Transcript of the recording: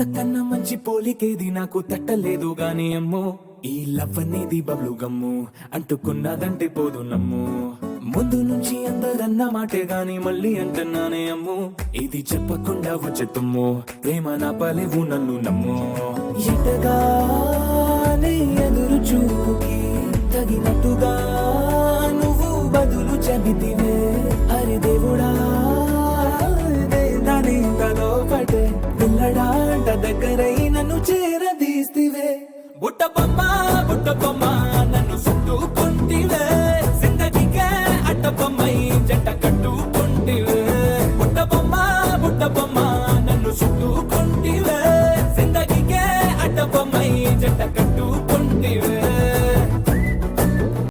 అంతకన్నా మంచి పోలికేది నాకు తట్టలేదు గాని అమ్మో ఈ లవ్ అనేది బబ్లు గమ్ము అంటుకున్నదంటే పోదు నమ్ము ముందు నుంచి అందరన్న మాటే గాని మళ్ళీ అంటున్నానే అమ్ము ఇది చెప్పకుండా వచ్చే తుమ్ము ప్రేమ నా పలేవు నన్ను నమ్ము ఎటగానే ఎదురు చూపుకి తగినట్టుగా నువ్వు బదులు చెబితివే అరే దేవుడా దాని తలో పటే పిల్లడాంట దగ్గరై నన్ను చేరదీస్తివే బుట్ట బొమ్మ నన్ను